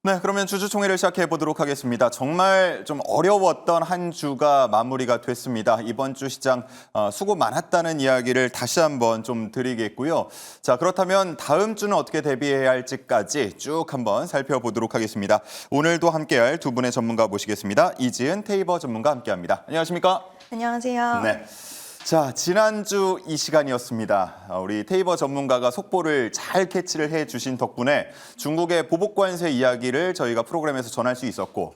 네, 그러면 주주총회를 시작해 보도록 하겠습니다. 정말 좀 어려웠던 한 주가 마무리가 됐습니다. 이번 주 시장 수고 많았다는 이야기를 다시 한번 좀 드리겠고요. 자, 그렇다면 다음 주는 어떻게 대비해야 할지까지 쭉 한번 살펴보도록 하겠습니다. 오늘도 함께할 두 분의 전문가 모시겠습니다. 이지은 테이버 전문가 함께합니다. 안녕하십니까? 안녕하세요. 네. 자, 지난주 이 시간이었습니다. 우리 테이버 전문가가 속보를 잘 캐치를 해주신 덕분에 중국의 보복 관세 이야기를 저희가 프로그램에서 전할 수 있었고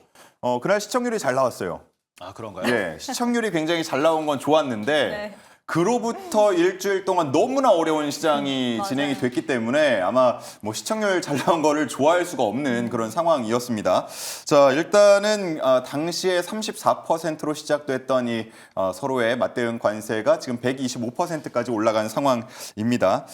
그날 시청률이 잘 나왔어요. 아, 그런가요? 예, 시청률이 굉장히 잘 나온 건 좋았는데 네. 그로부터 일주일 동안 너무나 어려운 시장이 맞아요. 진행이 됐기 때문에 아마 뭐 시청률 잘 나온 거를 좋아할 수가 없는 그런 상황이었습니다. 자, 일단은 당시에 34%로 시작됐던 이 서로의 맞대응 관세가 지금 125%까지 올라간 상황입니다.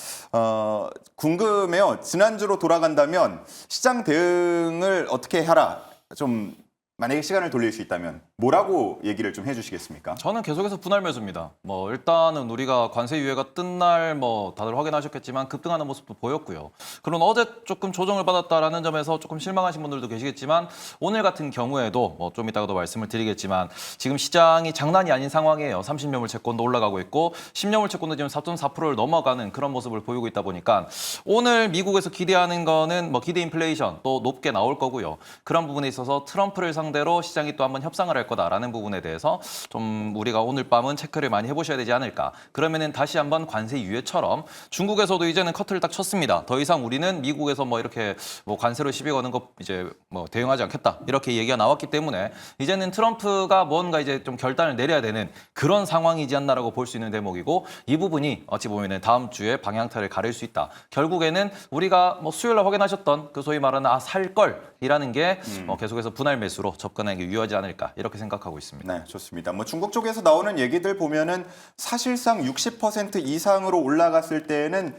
궁금해요. 지난주로 돌아간다면 시장 대응을 어떻게 하라? 좀 만약에 시간을 돌릴 수 있다면 뭐라고 얘기를 좀 해주시겠습니까? 저는 계속해서 분할 매수입니다. 일단은 우리가 관세 유예가 뜬 날 다들 확인하셨겠지만 급등하는 모습도 보였고요. 그런 어제 조금 조정을 받았다라는 점에서 조금 실망하신 분들도 계시겠지만 오늘 같은 경우에도 좀 이따가도 말씀을 드리겠지만 지금 시장이 장난이 아닌 상황이에요. 30년물 채권도 올라가고 있고 10년물 채권도 지금 4.4%를 넘어가는 그런 모습을 보이고 있다 보니까 오늘 미국에서 기대하는 거는 기대 인플레이션 또 높게 나올 거고요. 그런 부분에 있어서 트럼프를 상대로 시장이 또 한번 협상을 할 거다라는 부분에 대해서 좀 우리가 오늘 밤은 체크를 많이 해보셔야 되지 않을까. 그러면은 다시 한번 관세 유예처럼 중국에서도 이제는 커트를 딱 쳤습니다. 더 이상 우리는 미국에서 이렇게 관세로 시비 거는 거 이제 대응하지 않겠다 이렇게 얘기가 나왔기 때문에 이제는 트럼프가 뭔가 이제 좀 결단을 내려야 되는 그런 상황이지 않나라고 볼 수 있는 대목이고 이 부분이 어찌 보면은 다음 주에 방향타를 가릴 수 있다. 결국에는 우리가 수요일날 확인하셨던 그 소위 말하는 살 걸이라는 게 계속해서 분할 매수로 접근하는 게 유효하지 않을까 이렇게 생각하고 있습니다. 네, 좋습니다. 중국 쪽에서 나오는 얘기들 보면은 사실상 60% 이상으로 올라갔을 때는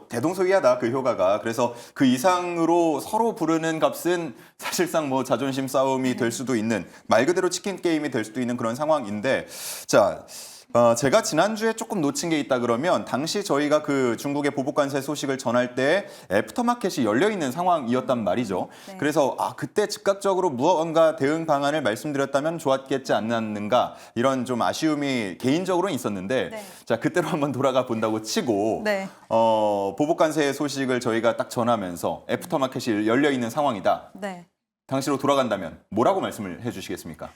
대동소이하다 그 효과가. 그래서 그 이상으로 서로 부르는 값은 사실상 자존심 싸움이 될 수도 있는 말 그대로 치킨 게임이 될 수도 있는 그런 상황인데 자. 제가 지난주에 조금 놓친 게 있다 그러면 당시 저희가 그 중국의 보복관세 소식을 전할 때 애프터마켓이 열려있는 상황이었단 말이죠. 네. 그래서 그때 즉각적으로 무언가 대응 방안을 말씀드렸다면 좋았겠지 않았는가 이런 좀 아쉬움이 개인적으로는 있었는데 네. 자, 그때로 한번 돌아가 본다고 치고 네. 보복관세 소식을 저희가 딱 전하면서 애프터마켓이 열려있는 상황이다. 네. 당시로 돌아간다면 뭐라고 말씀을 해주시겠습니까?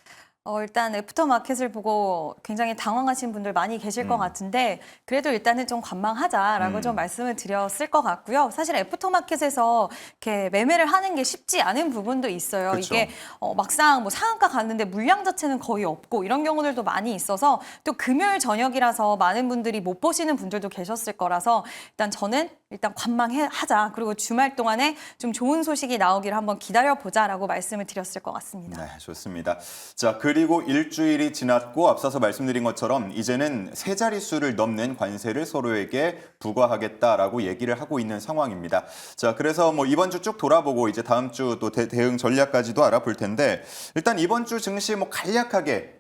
일단 애프터마켓을 보고 굉장히 당황하신 분들 많이 계실 것 같은데 그래도 일단은 좀 관망하자라고 좀 말씀을 드렸을 것 같고요. 사실 애프터마켓에서 이렇게 매매를 하는 게 쉽지 않은 부분도 있어요. 그쵸. 이게 막상 상한가 갔는데 물량 자체는 거의 없고 이런 경우들도 많이 있어서 또 금요일 저녁이라서 많은 분들이 못 보시는 분들도 계셨을 거라서 일단 저는 관망하자. 그리고 주말 동안에 좀 좋은 소식이 나오기를 한번 기다려보자라고 말씀을 드렸을 것 같습니다. 네, 좋습니다. 자, 그리고 일주일이 지났고 앞서서 말씀드린 것처럼 이제는 세 자릿수를 넘는 관세를 서로에게 부과하겠다라고 얘기를 하고 있는 상황입니다. 자, 그래서 이번 주 쭉 돌아보고 이제 다음 주 또 대응 전략까지도 알아볼 텐데 일단 이번 주 증시 간략하게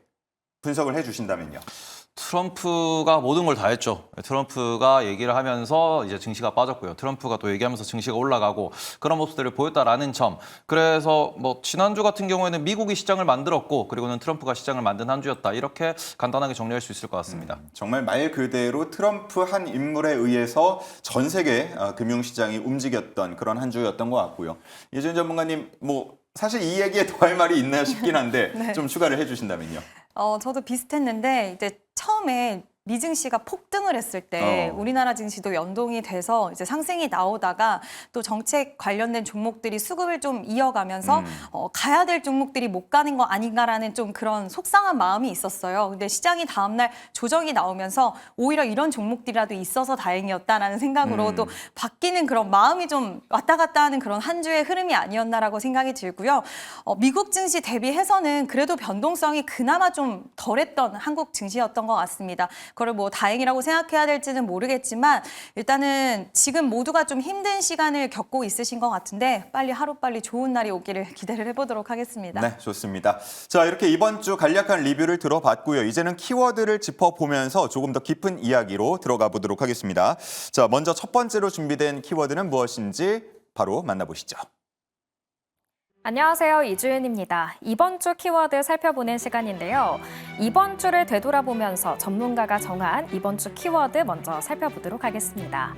분석을 해주신다면요. 트럼프가 모든 걸 다 했죠. 트럼프가 얘기를 하면서 이제 증시가 빠졌고요. 트럼프가 또 얘기하면서 증시가 올라가고 그런 모습들을 보였다라는 점. 그래서 지난주 같은 경우에는 미국이 시장을 만들었고 그리고는 트럼프가 시장을 만든 한 주였다. 이렇게 간단하게 정리할 수 있을 것 같습니다. 정말 말 그대로 트럼프 한 인물에 의해서 전 세계 금융시장이 움직였던 그런 한 주였던 것 같고요. 이준 전문가님, 사실 이 얘기에 더할 말이 있나 싶긴 한데 네. 좀 추가를 해주신다면요. 저도 비슷했는데 이제 처음에 미 증시가 폭등을 했을 때 우리나라 증시도 연동이 돼서 이제 상승이 나오다가 또 정책 관련된 종목들이 수급을 좀 이어가면서 가야 될 종목들이 못 가는 거 아닌가라는 좀 그런 속상한 마음이 있었어요. 근데 시장이 다음날 조정이 나오면서 오히려 이런 종목들이라도 있어서 다행이었다라는 생각으로 또 바뀌는 그런 마음이 좀 왔다 갔다 하는 그런 한 주의 흐름이 아니었나라고 생각이 들고요. 미국 증시 대비해서는 그래도 변동성이 그나마 좀 덜했던 한국 증시였던 것 같습니다. 그걸 다행이라고 생각해야 될지는 모르겠지만 일단은 지금 모두가 좀 힘든 시간을 겪고 있으신 것 같은데 빨리 하루빨리 좋은 날이 오기를 기대를 해보도록 하겠습니다. 네, 좋습니다. 자, 이렇게 이번 주 간략한 리뷰를 들어봤고요. 이제는 키워드를 짚어보면서 조금 더 깊은 이야기로 들어가 보도록 하겠습니다. 자, 먼저 첫 번째로 준비된 키워드는 무엇인지 바로 만나보시죠. 안녕하세요. 이주윤입니다. 이번 주 키워드 살펴보는 시간인데요. 이번 주를 되돌아보면서 전문가가 정한 이번 주 키워드 먼저 살펴보도록 하겠습니다.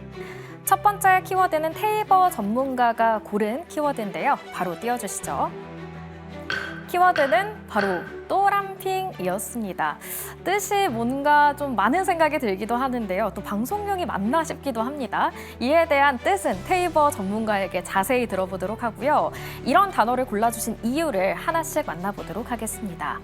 첫 번째 키워드는 테이버 전문가가 고른 키워드인데요. 바로 띄워주시죠. 키워드는 바로 또람핑이었습니다. 뜻이 뭔가 좀 많은 생각이 들기도 하는데요. 또 방송용이 맞나 싶기도 합니다. 이에 대한 뜻은 테이버 전문가에게 자세히 들어보도록 하고요. 이런 단어를 골라주신 이유를 하나씩 만나보도록 하겠습니다.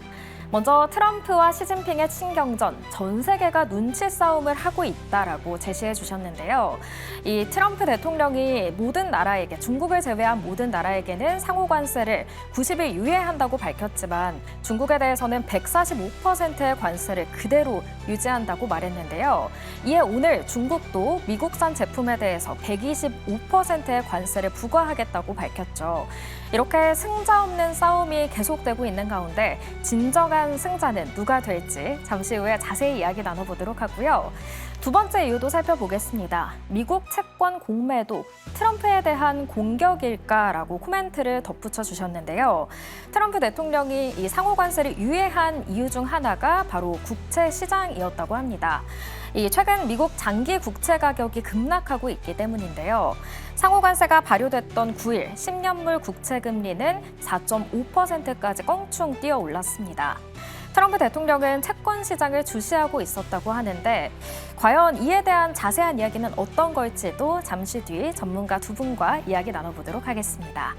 먼저 트럼프와 시진핑의 친경전, 전 세계가 눈치 싸움을 하고 있다라고 제시해 주셨는데요. 이 트럼프 대통령이 모든 나라에게, 중국을 제외한 모든 나라에게는 상호 관세를 90일 유예한다고 밝혔지만 중국에 대해서는 145%의 관세를 그대로 유지한다고 말했는데요. 이에 오늘 중국도 미국산 제품에 대해서 125%의 관세를 부과하겠다고 밝혔죠. 이렇게 승자 없는 싸움이 계속되고 있는 가운데 진정한 승자는 누가 될지 잠시 후에 자세히 이야기 나눠보도록 하고요. 두 번째 이유도 살펴보겠습니다. 미국 채권 공매도 트럼프에 대한 공격일까라고 코멘트를 덧붙여 주셨는데요. 트럼프 대통령이 이 상호 관세를 유예한 이유 중 하나가 바로 국채 시장이었다고 합니다. 최근 미국 장기 국채 가격이 급락하고 있기 때문인데요. 상호 관세가 발효됐던 9일 10년물 국채 금리는 4.5%까지 껑충 뛰어 올랐습니다. 트럼프 대통령은 채권 시장을 주시하고 있었다고 하는데 과연 이에 대한 자세한 이야기는 어떤 걸지도 잠시 뒤 전문가 두 분과 이야기 나눠보도록 하겠습니다.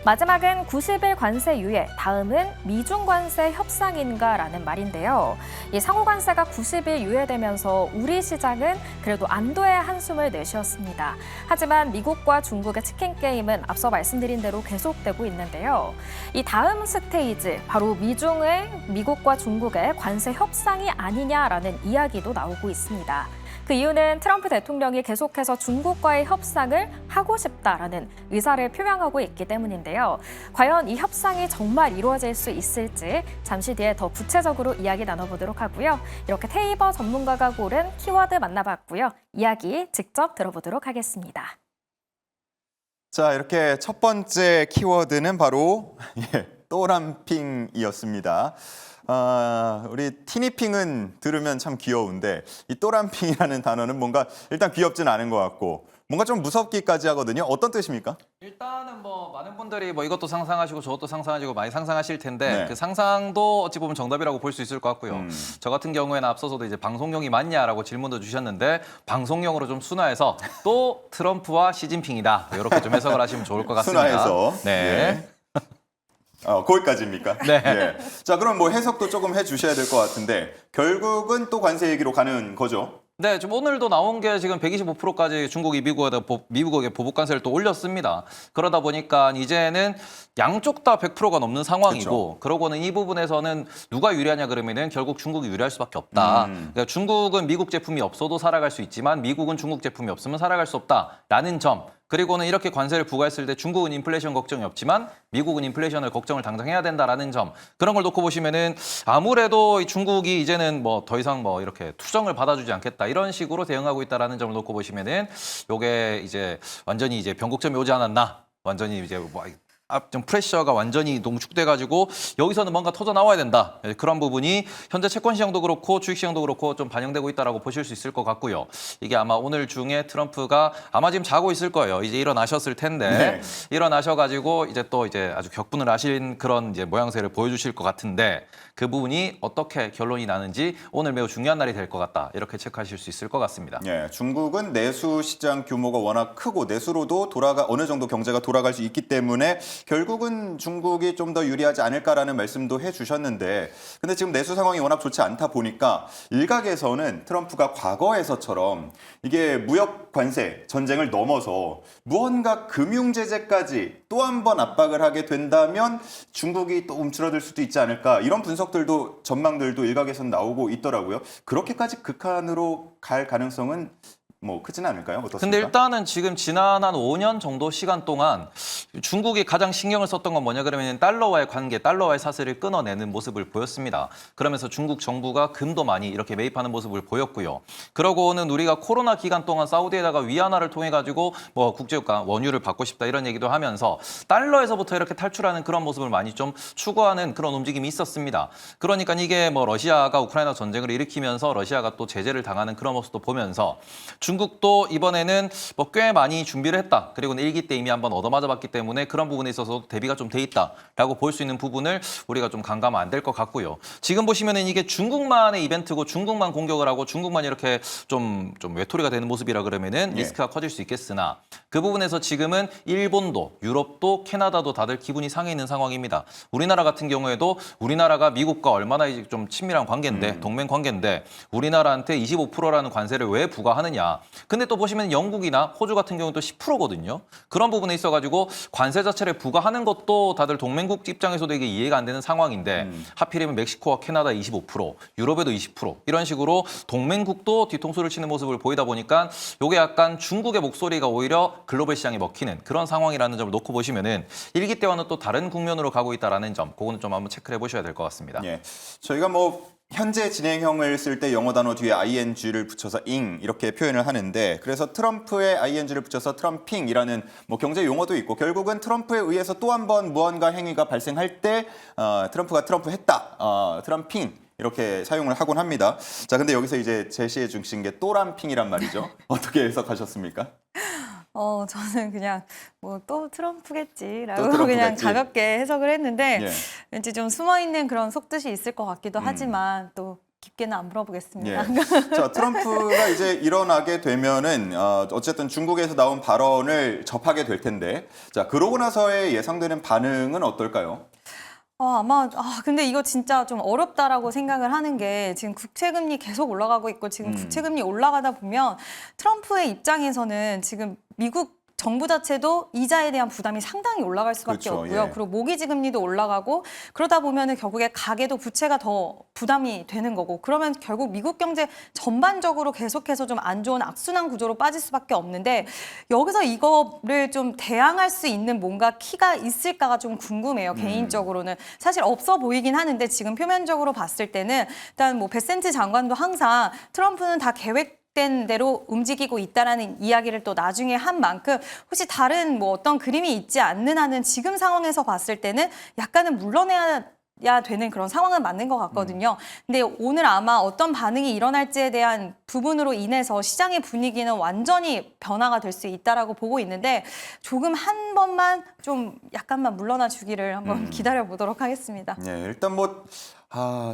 마지막은 90일 관세 유예, 다음은 미중 관세 협상인가라는 말인데요. 이 상호 관세가 90일 유예되면서 우리 시장은 그래도 안도의 한숨을 내쉬었습니다. 하지만 미국과 중국의 치킨 게임은 앞서 말씀드린 대로 계속되고 있는데요. 이 다음 스테이지, 바로 미국과 중국의 관세 협상이 아니냐라는 이야기도 나오고 있습니다. 그 이유는 트럼프 대통령이 계속해서 중국과의 협상을 하고 싶다라는 의사를 표명하고 있기 때문인데요. 과연 이 협상이 정말 이루어질 수 있을지 잠시 뒤에 더 구체적으로 이야기 나눠보도록 하고요. 이렇게 테이버 전문가가 고른 키워드 만나봤고요. 이야기 직접 들어보도록 하겠습니다. 자, 이렇게 첫 번째 키워드는 바로 또람핑이었습니다. 우리 티니핑은 들으면 참 귀여운데 이 또람핑이라는 단어는 뭔가 일단 귀엽진 않은 것 같고 뭔가 좀 무섭기까지 하거든요. 어떤 뜻입니까? 일단은 뭐 많은 분들이 뭐 이것도 상상하시고 저것도 상상하시고 많이 상상하실 텐데 네. 그 상상도 어찌 보면 정답이라고 볼 수 있을 것 같고요. 저 같은 경우에는 앞서서도 이제 방송용이 맞냐라고 질문도 주셨는데 방송용으로 좀 순화해서 또 트럼프와 시진핑이다. 이렇게 좀 해석을 하시면 좋을 것 같습니다. 순화해서. 네. 예. 거기까지입니까? 네. 예. 자, 그럼 뭐 해석도 조금 해주셔야 될 것 같은데 결국은 또 관세 얘기로 가는 거죠. 네, 지금 오늘도 나온 게 지금 125%까지 중국이 미국에게 보복 관세를 또 올렸습니다. 그러다 보니까 이제는 양쪽 다 100%가 넘는 상황이고, 그러고는 이 부분에서는 누가 유리하냐 그러면은 결국 중국이 유리할 수밖에 없다. 그러니까 중국은 미국 제품이 없어도 살아갈 수 있지만 미국은 중국 제품이 없으면 살아갈 수 없다라는 점. 그리고는 이렇게 관세를 부과했을 때 중국은 인플레이션 걱정이 없지만 미국은 인플레이션을 걱정을 당장 해야 된다라는 점. 그런 걸 놓고 보시면은 아무래도 중국이 이제는 뭐 더 이상 뭐 이렇게 투정을 받아주지 않겠다 이런 식으로 대응하고 있다라는 점을 놓고 보시면은 요게 이제 완전히 이제 변곡점이 오지 않았나. 완전히 이제 뭐 좀 프레셔가 완전히 농축돼가지고 여기서는 뭔가 터져 나와야 된다. 그런 부분이 현재 채권 시장도 그렇고 주식 시장도 그렇고 좀 반영되고 있다라고 보실 수 있을 것 같고요. 이게 아마 오늘 중에 트럼프가 아마 지금 자고 있을 거예요. 이제 일어나셨을 텐데 네. 일어나셔가지고 이제 또 이제 아주 격분을 하신 그런 이제 모양새를 보여주실 것 같은데 그 부분이 어떻게 결론이 나는지 오늘 매우 중요한 날이 될 것 같다. 이렇게 체크하실 수 있을 것 같습니다. 예, 중국은 내수 시장 규모가 워낙 크고 내수로도 어느 정도 경제가 돌아갈 수 있기 때문에 결국은 중국이 좀 더 유리하지 않을까라는 말씀도 해주셨는데 근데 지금 내수 상황이 워낙 좋지 않다 보니까 일각에서는 트럼프가 과거에서처럼 이게 무역 관세 전쟁을 넘어서 무언가 금융 제재까지 또 한 번 압박을 하게 된다면 중국이 또 움츠러들 수도 있지 않을까 이런 분석들도 전망들도 일각에서는 나오고 있더라고요. 그렇게까지 극한으로 갈 가능성은 뭐 크진 않을까요? 어떻습니까? 근데 일단은 지금 지난 한 5년 정도 시간 동안 중국이 가장 신경을 썼던 건 뭐냐 그러면 달러와의 관계, 달러와의 사슬을 끊어내는 모습을 보였습니다. 그러면서 중국 정부가 금도 많이 이렇게 매입하는 모습을 보였고요. 그러고는 우리가 코로나 기간 동안 사우디에다가 위안화를 통해 가지고 뭐 국제유가 원유를 받고 싶다 이런 얘기도 하면서 달러에서부터 이렇게 탈출하는 그런 모습을 많이 좀 추구하는 그런 움직임이 있었습니다. 그러니까 이게 뭐 러시아가 우크라이나 전쟁을 일으키면서 러시아가 또 제재를 당하는 그런 모습도 보면서 중국도 이번에는 뭐 꽤 많이 준비를 했다. 그리고는 일기 때 이미 한번 얻어맞아봤기 때문에 그런 부분에 있어서 대비가 좀 돼 있다라고 볼 수 있는 부분을 우리가 좀 간과하면 안 될 것 같고요. 지금 보시면은 이게 중국만의 이벤트고 중국만 공격을 하고 중국만 이렇게 좀 외톨이가 되는 모습이라 그러면은 예. 리스크가 커질 수 있겠으나 그 부분에서 지금은 일본도, 유럽도, 캐나다도 다들 기분이 상해 있는 상황입니다. 우리나라 같은 경우에도 우리나라가 미국과 얼마나 이제 좀 친밀한 관계인데 동맹 관계인데 우리나라한테 25%라는 관세를 왜 부과하느냐. 근데 또 보시면 영국이나 호주 같은 경우는 또 10%거든요. 그런 부분에 있어가지고 관세 자체를 부과하는 것도 다들 동맹국 입장에서도 이게 이해가 안 되는 상황인데 하필이면 멕시코와 캐나다 25%, 유럽에도 20% 이런 식으로 동맹국도 뒤통수를 치는 모습을 보이다 보니까 이게 약간 중국의 목소리가 오히려 글로벌 시장에 먹히는 그런 상황이라는 점을 놓고 보시면은 일기 때와는 또 다른 국면으로 가고 있다라는 점, 그거는 좀 한번 체크를 해보셔야 될 것 같습니다. 예. 저희가 뭐 현재 진행형을 쓸 때 영어 단어 뒤에 ing를 붙여서 ing 이렇게 표현을 하는데 그래서 트럼프의 ing를 붙여서 트럼핑이라는 뭐 경제 용어도 있고 결국은 트럼프에 의해서 또 한 번 무언가 행위가 발생할 때 트럼프가 트럼프 했다. 트럼핑 이렇게 사용을 하곤 합니다. 자, 근데 여기서 이제 제시해 주신 게 또람핑이란 말이죠. 어떻게 해석하셨습니까? 저는 그냥 뭐 또 트럼프겠지라고 또 트럼프겠지. 그냥 가볍게 해석을 했는데 예. 왠지 좀 숨어있는 그런 속뜻이 있을 것 같기도 하지만 또 깊게는 안 물어보겠습니다. 예. 자, 트럼프가 이제 일어나게 되면은 어쨌든 중국에서 나온 발언을 접하게 될 텐데, 자, 그러고 나서의 예상되는 반응은 어떨까요? 근데 이거 진짜 좀 어렵다라고 생각을 하는 게 지금 국채금리 계속 올라가고 있고 지금 국채금리 올라가다 보면 트럼프의 입장에서는 지금 미국 정부 자체도 이자에 대한 부담이 상당히 올라갈 수밖에 그렇죠, 없고요. 예. 그리고 모기지 금리도 올라가고 그러다 보면은 결국에 가계도 부채가 더 부담이 되는 거고 그러면 결국 미국 경제 전반적으로 계속해서 좀 안 좋은 악순환 구조로 빠질 수밖에 없는데 여기서 이거를 좀 대항할 수 있는 뭔가 키가 있을까가 좀 궁금해요. 개인적으로는 사실 없어 보이긴 하는데 지금 표면적으로 봤을 때는 일단 뭐 베센트 장관도 항상 트럼프는 다 된 대로 움직이고 있다라는 이야기를 또 나중에 한 만큼 혹시 다른 뭐 어떤 그림이 있지 않는 한은 지금 상황에서 봤을 때는 약간은 물러내야 되는 그런 상황은 맞는 것 같거든요. 근데 오늘 아마 어떤 반응이 일어날지에 대한 부분으로 인해서 시장의 분위기는 완전히 변화가 될 수 있다라고 보고 있는데 조금 한 번만 좀 약간만 물러나 주기를 한번 기다려 보도록 하겠습니다. 예, 일단 뭐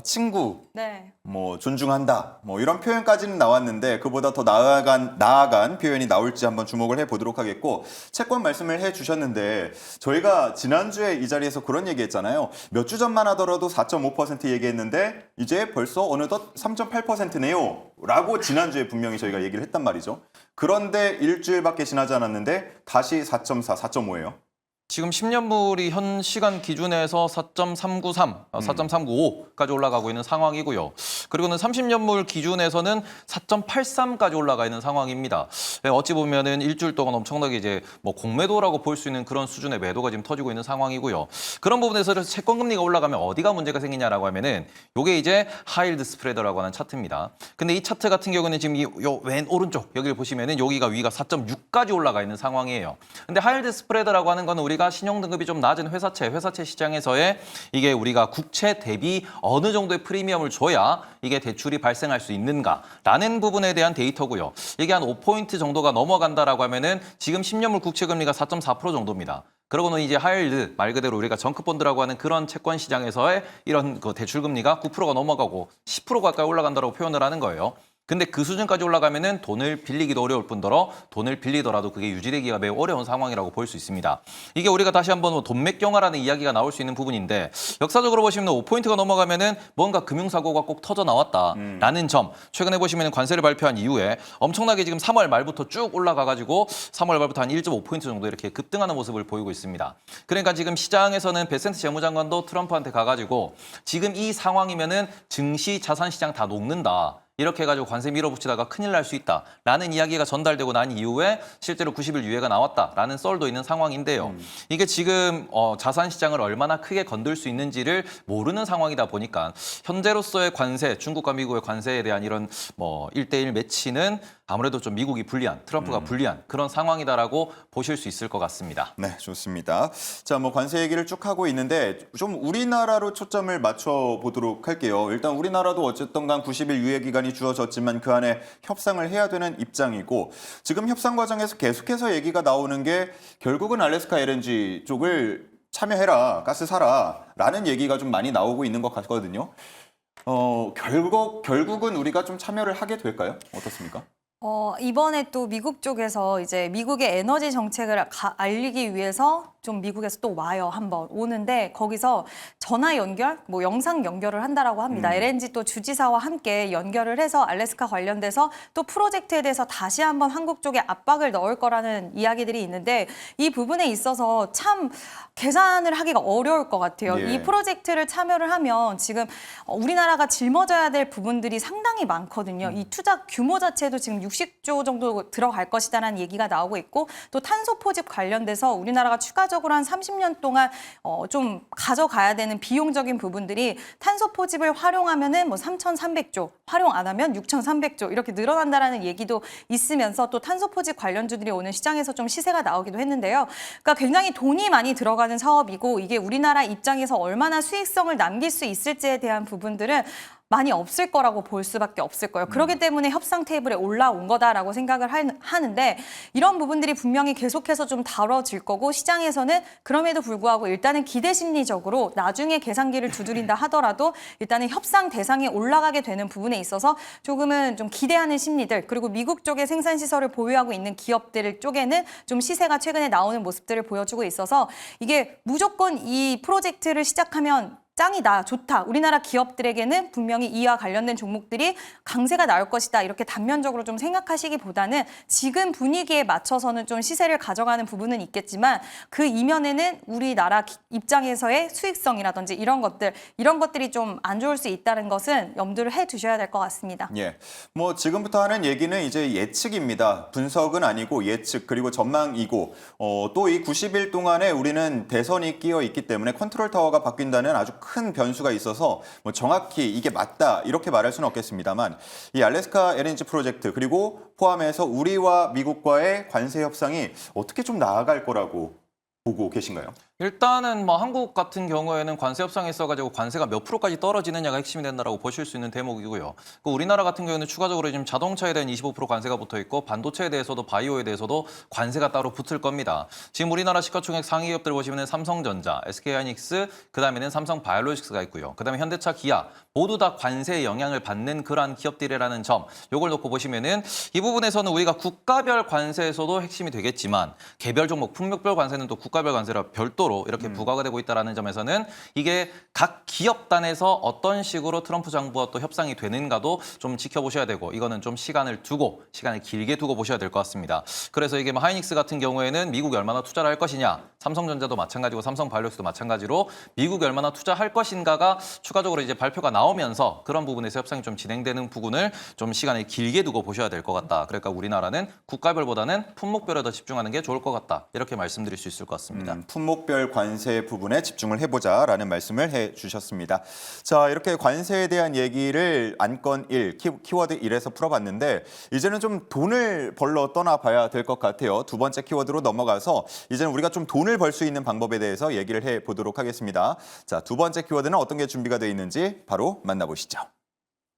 친구, 네. 뭐 존중한다, 뭐 이런 표현까지는 나왔는데 그보다 더 나아간 표현이 나올지 한번 주목을 해보도록 하겠고 채권 말씀을 해주셨는데 저희가 지난주에 이 자리에서 그런 얘기했잖아요. 몇 주 전만 하더라도 4.5% 얘기했는데 이제 벌써 어느덧 3.8%네요 라고 지난주에 분명히 저희가 얘기를 했단 말이죠. 그런데 일주일밖에 지나지 않았는데 다시 4.4, 4.5예요. 지금 10년물이 현 시간 기준에서 4.393, 4.395까지 올라가고 있는 상황이고요. 그리고는 30년물 기준에서는 4.83까지 올라가 있는 상황입니다. 어찌 보면은 일주일 동안 엄청나게 이제 뭐 공매도라고 볼 수 있는 그런 수준의 매도가 지금 터지고 있는 상황이고요. 그런 부분에서 채권 금리가 올라가면 어디가 문제가 생기냐라고 하면은 요게 이제 하이힐드 스프레드라고 하는 차트입니다. 근데 이 차트 같은 경우는 지금 요 왼 오른쪽 여기를 보시면은 여기가 위가 4.6까지 올라가 있는 상황이에요. 근데 하이힐드 스프레드라고 하는 거는 우리가 신용 등급이 좀 낮은 회사채 시장에서의 이게 우리가 국채 대비 어느 정도의 프리미엄을 줘야 이게 대출이 발생할 수 있는가라는 부분에 대한 데이터고요. 이게 한 5포인트 정도가 넘어간다라고 하면은 지금 10년물 국채 금리가 4.4% 정도입니다. 그러고는 이제 하이힐드 말 그대로 우리가 정크펀드라고 하는 그런 채권 시장에서의 이런 그 대출 금리가 9%가 넘어가고 10% 가까이 올라간다고 표현을 하는 거예요. 근데 그 수준까지 올라가면은 돈을 빌리기도 어려울 뿐더러 돈을 빌리더라도 그게 유지되기가 매우 어려운 상황이라고 볼 수 있습니다. 이게 우리가 다시 한번 돈맥경화라는 이야기가 나올 수 있는 부분인데 역사적으로 보시면 5포인트가 넘어가면은 뭔가 금융사고가 꼭 터져 나왔다라는 점. 최근에 보시면 관세를 발표한 이후에 엄청나게 지금 3월 말부터 쭉 올라가가지고 3월 말부터 한 1.5포인트 정도 이렇게 급등하는 모습을 보이고 있습니다. 그러니까 지금 시장에서는 베센트 재무장관도 트럼프한테 가가지고 지금 이 상황이면은 증시 자산시장 다 녹는다. 이렇게 해가지고 관세 밀어붙이다가 큰일 날 수 있다라는 이야기가 전달되고 난 이후에 실제로 90일 유예가 나왔다라는 썰도 있는 상황인데요. 이게 지금 자산 시장을 얼마나 크게 건들 수 있는지를 모르는 상황이다 보니까 현재로서의 관세, 중국과 미국의 관세에 대한 이런 뭐 1대1 매치는 아무래도 좀 미국이 불리한, 트럼프가 불리한 그런 상황이다라고 보실 수 있을 것 같습니다. 네, 좋습니다. 자, 뭐 관세 얘기를 쭉 하고 있는데 좀 우리나라로 초점을 맞춰 보도록 할게요. 일단 우리나라도 어쨌든 간 90일 유예 기간이 주어졌지만 그 안에 협상을 해야 되는 입장이고 지금 협상 과정에서 계속해서 얘기가 나오는 게 결국은 알래스카 LNG 쪽을 참여해라, 가스 사라라는 얘기가 좀 많이 나오고 있는 것 같거든요. 결국은 우리가 좀 참여를 하게 될까요? 어떻습니까? 이번에 또 미국 쪽에서 이제 미국의 에너지 정책을 알리기 위해서 좀 미국에서 또 와요. 한번 오는데 거기서 전화 연결, 뭐 영상 연결을 한다라고 합니다. LNG 또 주지사와 함께 연결을 해서 알래스카 관련돼서 또 프로젝트에 대해서 다시 한번 한국 쪽에 압박을 넣을 거라는 이야기들이 있는데 이 부분에 있어서 참 계산을 하기가 어려울 것 같아요. 예. 이 프로젝트를 참여를 하면 지금 우리나라가 짊어져야 될 부분들이 상당히 많거든요. 이 투자 규모 자체도 지금 60조 정도 들어갈 것이다라는 얘기가 나오고 있고 또 탄소 포집 관련돼서 우리나라가 추가적으로 한 30년 동안 좀 가져가야 되는 비용적인 부분들이 탄소 포집을 활용하면은 뭐 3,300조, 활용 안 하면 6,300조 이렇게 늘어난다라는 얘기도 있으면서 또 탄소 포집 관련주들이 오늘 시장에서 좀 시세가 나오기도 했는데요. 그러니까 굉장히 돈이 많이 들어가는 사업이고 이게 우리나라 입장에서 얼마나 수익성을 남길 수 있을지에 대한 부분들은 많이 없을 거라고 볼 수밖에 없을 거예요. 그렇기 때문에 협상 테이블에 올라온 거다라고 생각을 하는데 이런 부분들이 분명히 계속해서 좀 다뤄질 거고 시장에서는 그럼에도 불구하고 일단은 기대 심리적으로 나중에 계산기를 두드린다 하더라도 일단은 협상 대상에 올라가게 되는 부분에 있어서 조금은 좀 기대하는 심리들 그리고 미국 쪽에 생산시설을 보유하고 있는 기업들 쪽에는 좀 시세가 최근에 나오는 모습들을 보여주고 있어서 이게 무조건 이 프로젝트를 시작하면 짱이다, 좋다. 우리나라 기업들에게는 분명히 이와 관련된 종목들이 강세가 나올 것이다. 이렇게 단면적으로 좀 생각하시기보다는 지금 분위기에 맞춰서는 좀 시세를 가져가는 부분은 있겠지만 그 이면에는 우리나라 입장에서의 수익성이라든지 이런 것들이 좀 안 좋을 수 있다는 것은 염두를 해 두셔야 될 것 같습니다. 예. 뭐 지금부터 하는 얘기는 이제 예측입니다. 분석은 아니고 예측 그리고 전망이고 또 이 90일 동안에 우리는 대선이 끼어 있기 때문에 컨트롤 타워가 바뀐다는 아주 큰 변수가 있어서 뭐 정확히 이게 맞다 이렇게 말할 수는 없겠습니다만 이 알래스카 LNG 프로젝트 그리고 포함해서 우리와 미국과의 관세 협상이 어떻게 좀 나아갈 거라고 보고 계신가요? 일단은 뭐 한국 같은 경우에는 관세 협상에 있어가지고 관세가 몇 프로까지 떨어지느냐가 핵심이 된다라고 보실 수 있는 대목이고요. 그 우리나라 같은 경우에는 추가적으로 지금 자동차에 대한 25% 관세가 붙어 있고 반도체에 대해서도 바이오에 대해서도 관세가 따로 붙을 겁니다. 지금 우리나라 시가총액 상위 기업들 보시면은 삼성전자, SK하이닉스, 그다음에는 삼성바이오로직스가 있고요. 그다음에 현대차, 기아 모두 다 관세의 영향을 받는 그러한 기업들이라는 점. 요걸 놓고 보시면은 이 부분에서는 우리가 국가별 관세에서도 핵심이 되겠지만 개별 종목 품목별 관세는 또 국가별 관세라 별도로 이렇게 부과가 되고 있다는 점에서는 이게 각 기업단에서 어떤 식으로 트럼프 정부와 또 협상이 되는가도 좀 지켜보셔야 되고 이거는 좀 시간을 길게 두고 보셔야 될 것 같습니다. 그래서 이게 뭐 하이닉스 같은 경우에는 미국에 얼마나 투자를 할 것이냐, 삼성전자도 마찬가지고 삼성바이오로직스도 마찬가지로 미국에 얼마나 투자할 것인가가 추가적으로 이제 발표가 나오면서 그런 부분에서 협상이 좀 진행되는 부분을 좀 시간을 길게 두고 보셔야 될 것 같다. 그러니까 우리나라는 국가별보다는 품목별에 더 집중하는 게 좋을 것 같다. 이렇게 말씀드릴 수 있을 것 같습니다. 품목별 관세 부분에 집중을 해보자라는 말씀을 해주셨습니다. 자, 이렇게 관세에 대한 얘기를 안건 1, 키워드 1에서 풀어봤는데 이제는 좀 돈을 벌러 떠나봐야 될 것 같아요. 두 번째 키워드로 넘어가서 이제는 우리가 좀 돈을 벌 수 있는 방법에 대해서 얘기를 해보도록 하겠습니다. 자, 두 번째 키워드는 어떤 게 준비가 되어 있는지 바로 만나보시죠.